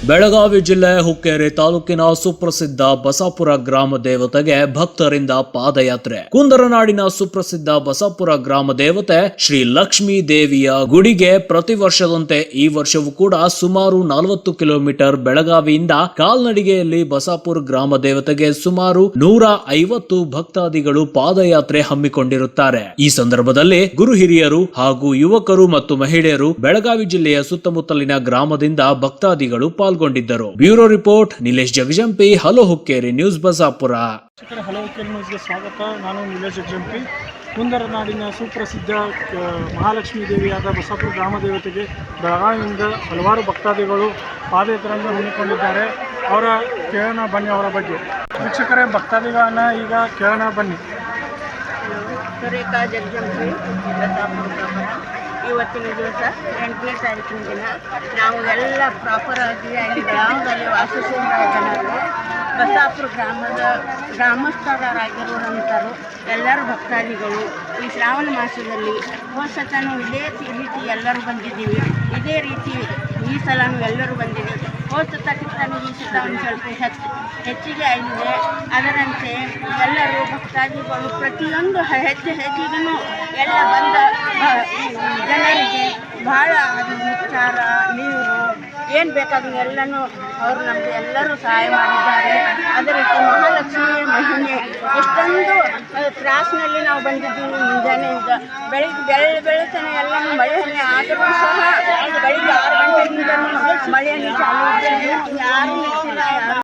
ಬೆಳಗಾವಿ ಜಿಲ್ಲೆ ಹುಕ್ಕೇರಿ ತಾಲೂಕಿನ ಸುಪ್ರಸಿದ್ಧ ಬಸಾಪುರ ಗ್ರಾಮ ದೇವತೆಗೆ ಭಕ್ತರಿಂದ ಪಾದಯಾತ್ರೆ. ಕುಂದರನಾಡಿನ ಸುಪ್ರಸಿದ್ಧ ಬಸಾಪುರ ಗ್ರಾಮ ದೇವತೆ ಶ್ರೀ ಲಕ್ಷ್ಮೀ ದೇವಿಯ ಗುಡಿಗೆ ಪ್ರತಿ ವರ್ಷದಂತೆ ಈ ವರ್ಷವೂ ಕೂಡ ಸುಮಾರು 40 ಕಿಲೋಮೀಟರ್ ಬೆಳಗಾವಿಯಿಂದ ಕಾಲ್ನಡಿಗೆಯಲ್ಲಿ ಬಸಾಪುರ ಗ್ರಾಮ ದೇವತೆಗೆ ಸುಮಾರು 150 ಭಕ್ತಾದಿಗಳು ಪಾದಯಾತ್ರೆ ಹಮ್ಮಿಕೊಂಡಿರುತ್ತಾರೆ. ಈ ಸಂದರ್ಭದಲ್ಲಿ ಗುರು ಹಿರಿಯರು ಹಾಗೂ ಯುವಕರು ಮತ್ತು ಮಹಿಳೆಯರು ಬೆಳಗಾವಿ ಜಿಲ್ಲೆಯ ಸುತ್ತಮುತ್ತಲಿನ ಗ್ರಾಮದಿಂದ ಭಕ್ತಾದಿಗಳು ಪಾಲ್ಗೊಂಡಿದ್ದರು. Bureau report Nilesh Jagajampi, hello Hukkeri news Basapura. Hello Hukkeri ನ್ಯೂಸ್ಗೆ ಸ್ವಾಗತ. ನಾನು ನಿಲೇಶ್ ಜಗಜಂಪಿ. ಕುಂದರನಾಡಿನ ಸುಪ್ರಸಿದ್ಧ ಮಹಾಲಕ್ಷ್ಮೀ ದೇವಿಯಾದ ಬಸಾಪುರ ಗ್ರಾಮ ದೇವತೆಗೆ ಬೆಳಗಾವಿಯಿಂದ ಹಲವಾರು ಭಕ್ತಾದಿಗಳು ಪಾದಯಾತ್ರೆಯನ್ನು ಹಮ್ಮಿಕೊಂಡಿದ್ದಾರೆ. ಅವರ ಕೇಳೋಣ ಬನ್ನಿ ಅವರ ಬಗ್ಗೆ. ವೀಕ್ಷಕರೇ, ಭಕ್ತಾದಿಗಳನ್ನ ಈಗ ಕೇಳೋಣ ಬನ್ನಿ. ಸುರೇಖಾ ಜಗಜಂಪಿ, ಇವತ್ತಿನ ದಿವಸ 8ನೇ ತಾರೀಕಿನ ದಿನ ನಾವು ಎಲ್ಲ ಪ್ರಾಪರಾಗಿ ಅಲ್ಲಿ ಗ್ರಾಮದಲ್ಲಿ ವಾಸಿಸುವ ಜನರು, ಬಸಾಪುರ ಗ್ರಾಮಸ್ಥರಾಗಿರುವಂಥರು ಎಲ್ಲರೂ ಭಕ್ತಾದಿಗಳು ಈ ಶ್ರಾವಣ ಮಾಸದಲ್ಲಿ ಹೋಸತನೂ ಇದೇ ರೀತಿ ಎಲ್ಲರೂ ಬಂದಿದ್ದೀವಿ. ಇದೇ ರೀತಿ ಈ ಸಲನೂ ಎಲ್ಲರೂ ಬಂದಿದ್ದೀವಿ. ಹೋಸತಕ್ಕಿಂತಲೂ ಈ ಸಲ ಒಂದು ಸ್ವಲ್ಪ ಹೆಚ್ಚಿಗೆ ಆಗಿದೆ. ಅದರಂತೆ ಎಲ್ಲರೂ ಭಕ್ತಾದಿಗಳು ಪ್ರತಿಯೊಂದು ಹೆಜ್ಜೆಗೂ ಎಲ್ಲ ಬಂದ ಜನರಿಗೆ ಬಹಳ ಅದು ಉಪಚಾರ, ನೀರು ಏನು ಬೇಕಾದರೂ ಎಲ್ಲನೂ ಅವರು ನಮಗೆ ಎಲ್ಲರೂ ಸಹಾಯ ಮಾಡಿದ್ದಾರೆ. ಅದೇ ರೀತಿ ಮಹಾಲಕ್ಷ್ಮಿಯ ಮಹಿಮೆ ಎಷ್ಟೊಂದು ತ್ರಾಸಿನಲ್ಲಿ ನಾವು ಬಂದಿದ್ದೀವಿ. ಮುಂಜಾನೆಯಿಂದ ಬೆಳತನ ಎಲ್ಲನೂ ಮಳೆಯನ್ನೇ ಆದರೂ ಸಹ ಬೆಳಿಗ್ಗೆ 6 ಗಂಟೆಯಿಂದ ಮಳೆಯನ್ನು ಚಾಲು ಇದ್ದೇನೆ. ಯಾರೂ ನಿಂತಿಲ್ಲ, ಯಾರು